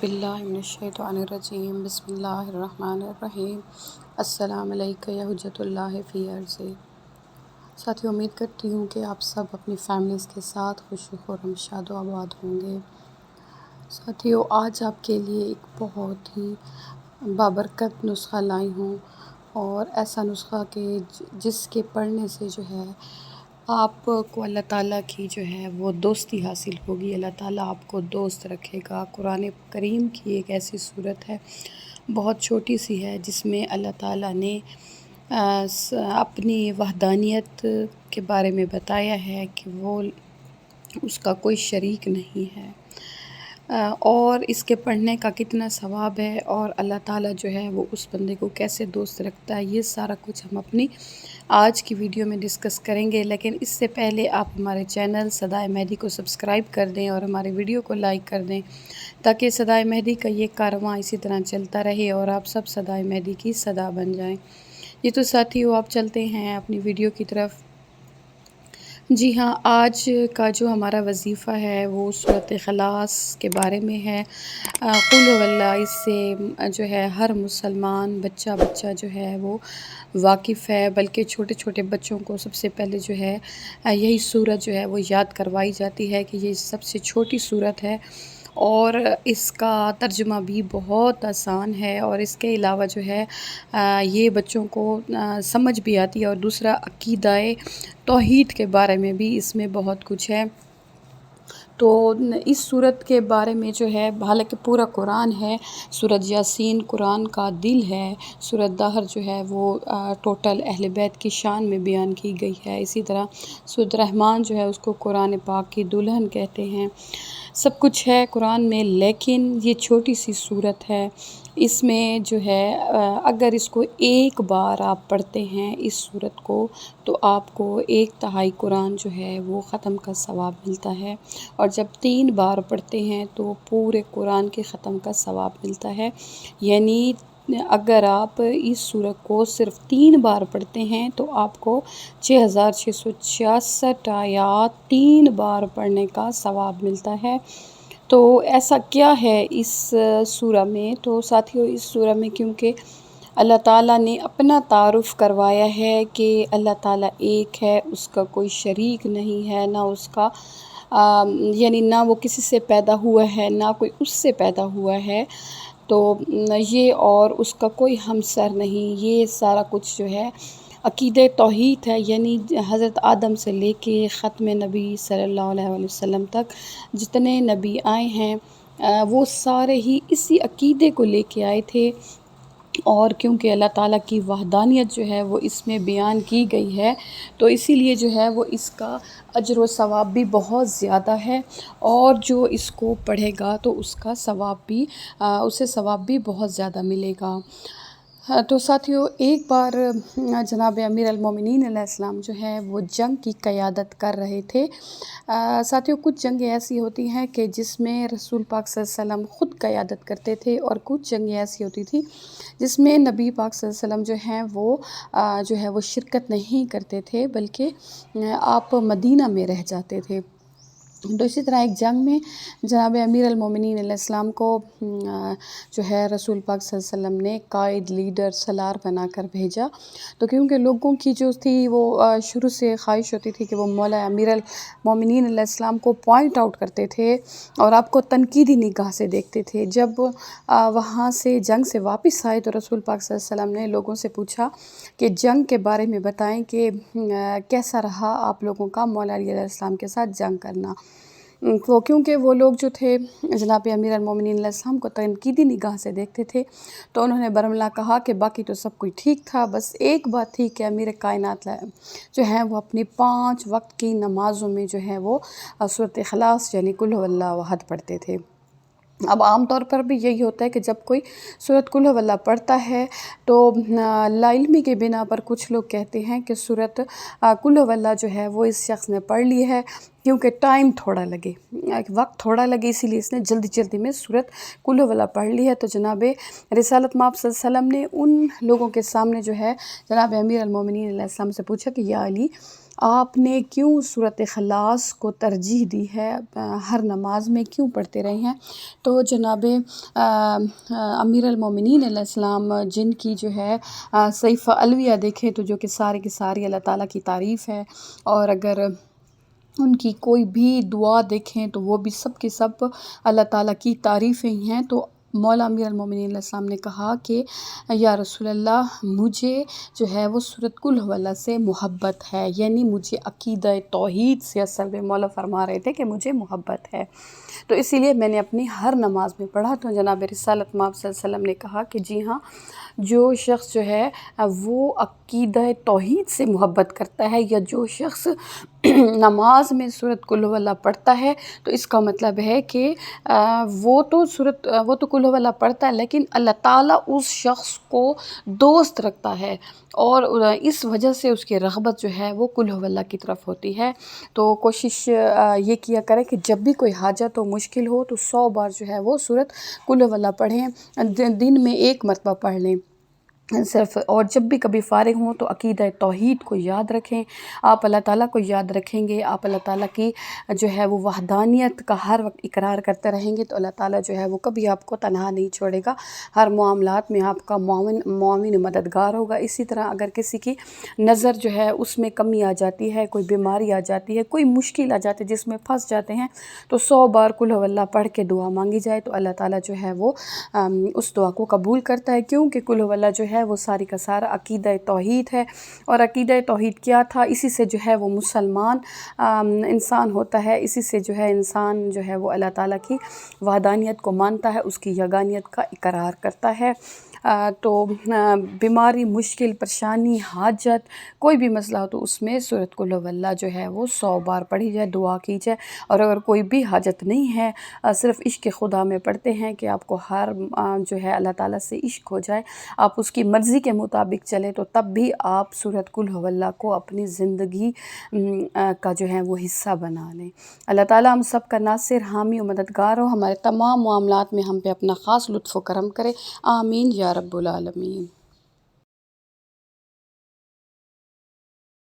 باللہ من الشیطان الرجیم بسم اللہ الرحمن الرحیم السلام علیکم یا حجت اللہ فی ارضی۔ ساتھی امید کرتی ہوں کہ آپ سب اپنی فیملیز کے ساتھ خوش و خرم شاد و آباد ہوں گے۔ ساتھیو، آج آپ کے لیے ایک بہت ہی بابرکت نسخہ لائی ہوں، اور ایسا نسخہ کہ جس کے پڑھنے سے جو ہے آپ کو اللہ تعالیٰ کی جو ہے وہ دوستی حاصل ہوگی، اللہ تعالیٰ آپ کو دوست رکھے گا۔ قرآن کریم کی ایک ایسی صورت ہے، بہت چھوٹی سی ہے، جس میں اللہ تعالیٰ نے اپنی وحدانیت کے بارے میں بتایا ہے کہ وہ اس کا کوئی شریک نہیں ہے، اور اس کے پڑھنے کا کتنا ثواب ہے، اور اللہ تعالیٰ جو ہے وہ اس بندے کو کیسے دوست رکھتا ہے، یہ سارا کچھ ہم اپنی آج کی ویڈیو میں ڈسکس کریں گے۔ لیکن اس سے پہلے آپ ہمارے چینل صدائے مہدی کو سبسکرائب کر دیں اور ہمارے ویڈیو کو لائک کر دیں، تاکہ صدائے مہدی کا یہ کارواں اسی طرح چلتا رہے اور آپ سب صدائے مہدی کی صدا بن جائیں۔ یہ تو ساتھیو، آپ چلتے ہیں اپنی ویڈیو کی طرف۔ جی ہاں، آج کا جو ہمارا وظیفہ ہے وہ سورۃ اخلاص کے بارے میں ہے۔ قل هو اللہ، اس سے جو ہے ہر مسلمان بچہ جو ہے وہ واقف ہے، بلکہ چھوٹے چھوٹے بچوں کو سب سے پہلے جو ہے یہی سورت جو ہے وہ یاد کروائی جاتی ہے کہ یہ سب سے چھوٹی سورت ہے، اور اس کا ترجمہ بھی بہت آسان ہے، اور اس کے علاوہ جو ہے یہ بچوں کو سمجھ بھی آتی ہے۔ اور دوسرا، عقیدہ توحید کے بارے میں بھی اس میں بہت کچھ ہے۔ تو اس سورت کے بارے میں جو ہے، حالانکہ پورا قرآن ہے، سورۃ یاسین قرآن کا دل ہے، سورۃ دہر جو ہے وہ ٹوٹل اہل بیت کی شان میں بیان کی گئی ہے، اسی طرح سورۃ رحمان جو ہے اس کو قرآن پاک کی دلہن کہتے ہیں۔ سب کچھ ہے قرآن میں، لیکن یہ چھوٹی سی سورت ہے، اس میں جو ہے اگر اس کو ایک بار آپ پڑھتے ہیں اس سورت کو، تو آپ کو 1/3 قرآن جو ہے وہ ختم کا ثواب ملتا ہے، اور جب 3 بار پڑھتے ہیں تو پورے قرآن کے ختم کا ثواب ملتا ہے۔ یعنی اگر آپ اس سورت کو صرف 3 بار پڑھتے ہیں تو آپ کو 6666 آیات 3 بار پڑھنے کا ثواب ملتا ہے۔ تو ایسا کیا ہے اس سورہ میں؟ تو ساتھیو، اس سورہ میں کیونکہ اللہ تعالیٰ نے اپنا تعارف کروایا ہے کہ اللہ تعالیٰ ایک ہے، اس کا کوئی شریک نہیں ہے، نہ اس کا یعنی نہ وہ کسی سے پیدا ہوا ہے، نہ کوئی اس سے پیدا ہوا ہے، تو یہ اور اس کا کوئی ہمسر نہیں۔ یہ سارا کچھ جو ہے عقیدہ توحید ہے، یعنی حضرت آدم سے لے کے ختم نبی صلی اللہ علیہ وسلم تک جتنے نبی آئے ہیں وہ سارے ہی اسی عقیدے کو لے کے آئے تھے، اور کیونکہ اللہ تعالیٰ کی وحدانیت جو ہے وہ اس میں بیان کی گئی ہے، تو اسی لیے جو ہے وہ اس کا اجر و ثواب بھی بہت زیادہ ہے، اور جو اس کو پڑھے گا تو اس کا ثواب بھی اسے ثواب بھی بہت زیادہ ملے گا۔ تو ساتھیو، ایک بار جناب امیر المومنین علیہ السلام جو ہے وہ جنگ کی قیادت کر رہے تھے۔ ساتھیو، کچھ جنگیں ایسی ہوتی ہیں کہ جس میں رسول پاک صلی اللہ علیہ وسلم خود قیادت کرتے تھے، اور کچھ جنگیں ایسی ہوتی تھی جس میں نبی پاک صلی اللہ علیہ وسلم جو ہیں وہ شرکت نہیں کرتے تھے، بلکہ آپ مدینہ میں رہ جاتے تھے۔ تو اسی طرح ایک جنگ میں جناب امیر المومنین علیہ السلام کو جو ہے رسول پاک صلی اللہ علیہ وسلم نے قائد، لیڈر، سالار بنا کر بھیجا۔ تو کیونکہ لوگوں کی جو تھی وہ شروع سے خواہش ہوتی تھی کہ وہ مولا امیر المومنین علیہ السلام کو پوائنٹ آؤٹ کرتے تھے، اور آپ کو تنقیدی نگاہ سے دیکھتے تھے۔ جب وہاں سے جنگ سے واپس آئے تو رسول پاک صلی اللہ علیہ وسلم نے لوگوں سے پوچھا کہ جنگ کے بارے میں بتائیں کہ کیسا رہا آپ لوگوں کا مولا علی علیہ السلام کے ساتھ جنگ کرنا۔ تو کیونکہ وہ لوگ جو تھے جناب امیر المومنین علیہ السلام کو تنقیدی نگاہ سے دیکھتے تھے، تو انہوں نے برملا کہا کہ باقی تو سب کچھ ٹھیک تھا، بس ایک بات تھی کہ امیر کائنات جو ہیں وہ اپنی 5 وقت کی نمازوں میں جو ہے وہ سورۃ اخلاص یعنی قل هو اللہ احد پڑھتے تھے۔ اب عام طور پر بھی یہی ہوتا ہے کہ جب کوئی سورۃ قل هو اللہ پڑھتا ہے تو لا علمی کے بنا پر کچھ لوگ کہتے ہیں کہ سورۃ قل هو اللہ جو ہے وہ اس شخص نے پڑھ لی ہے، کیونکہ ٹائم تھوڑا لگے، وقت تھوڑا لگے، اسی لیے اس نے جلدی جلدی میں سورۃ قل هو اللہ پڑھ لی ہے۔ تو جناب رسالت مآب صلی اللہ علیہ وسلم نے ان لوگوں کے سامنے جو ہے جناب امیر المومنین علیہ السلام سے پوچھا کہ یا علی، آپ نے کیوں صورت اخلاص کو ترجیح دی ہے، ہر نماز میں کیوں پڑھتے رہے ہیں؟ تو جناب امیر المومنین علیہ السلام جن کی جو ہے صحیفہ الویہ دیکھیں تو جو کہ سارے کی ساری اللہ تعالیٰ کی تعریف ہے، اور اگر ان کی کوئی بھی دعا دیکھیں تو وہ بھی سب کے سب اللہ تعالیٰ کی تعریفیں ہی ہیں۔ تو مولا امیر المومنین علیہ السلام نے کہا کہ یا رسول اللہ، مجھے جو ہے وہ سورۃ قل ھو اللہ سے محبت ہے، یعنی مجھے عقیدہ توحید سے اصل میں مولا فرما رہے تھے کہ مجھے محبت ہے، تو اسی لیے میں نے اپنی ہر نماز میں پڑھا۔ تو جناب رسالت مآب صلی اللہ علیہ وسلم نے کہا کہ جی ہاں، جو شخص جو ہے وہ عقیدہ توحید سے محبت کرتا ہے، یا جو شخص نماز میں سورۃ قل ھو اللہ پڑھتا ہے، تو اس کا مطلب ہے کہ وہ تو قل ھو اللہ پڑھتا ہے، لیکن اللہ تعالیٰ اس شخص کو دوست رکھتا ہے، اور اس وجہ سے اس کی رغبت جو ہے وہ قل ھو اللہ کی طرف ہوتی ہے۔ تو کوشش یہ کیا کریں کہ جب بھی کوئی حاجت ہو، مشکل ہو، تو 100 بار جو ہے وہ سورۃ قل ھو اللہ پڑھیں، دن میں 1 مرتبہ پڑھ لیں صرف، اور جب بھی کبھی فارغ ہوں تو عقیدہ توحید کو یاد رکھیں۔ آپ اللہ تعالیٰ کو یاد رکھیں گے، آپ اللہ تعالیٰ کی جو ہے وہ وحدانیت کا ہر وقت اقرار کرتے رہیں گے، تو اللہ تعالیٰ جو ہے وہ کبھی آپ کو تنہا نہیں چھوڑے گا، ہر معاملات میں آپ کا معاون مددگار ہوگا۔ اسی طرح اگر کسی کی نظر جو ہے اس میں کمی آ جاتی ہے، کوئی بیماری آ جاتی ہے، کوئی مشکل آ جاتی ہے جس میں پھنس جاتے ہیں، تو 100 بار قل ھو اللہ پڑھ کے دعا مانگی جائے تو اللہ تعالیٰ جو ہے وہ اس دعا کو قبول کرتا ہے، کیونکہ قل ھو اللہ جو ہے وہ ساری کا سارا عقیدہ توحید ہے، اور عقیدہ توحید کیا تھا، اسی سے جو ہے وہ مسلمان انسان ہوتا ہے، اسی سے جو ہے انسان جو ہے وہ اللہ تعالیٰ کی وحدانیت کو مانتا ہے، اس کی یگانیت کا اقرار کرتا ہے۔ تو بیماری، مشکل، پریشانی، حاجت، کوئی بھی مسئلہ ہو تو اس میں سورۃ قل ھو اللہ جو ہے وہ 100 بار پڑھی جائے، دعا کی جائے، اور اگر کوئی بھی حاجت نہیں ہے، صرف عشق خدا میں پڑھتے ہیں کہ آپ کو ہر جو ہے اللہ تعالیٰ سے عشق ہو جائے، آپ اس کی مرضی کے مطابق چلیں، تو تب بھی آپ سورۃ قل ھو اللہ کو اپنی زندگی کا جو ہے وہ حصہ بنا لیں۔ اللہ تعالیٰ ہم سب کا ناصر، حامی و مددگار ہو، ہمارے تمام معاملات میں ہم پہ اپنا خاص لطف و کرم کرے، آمین یا رب العالمین۔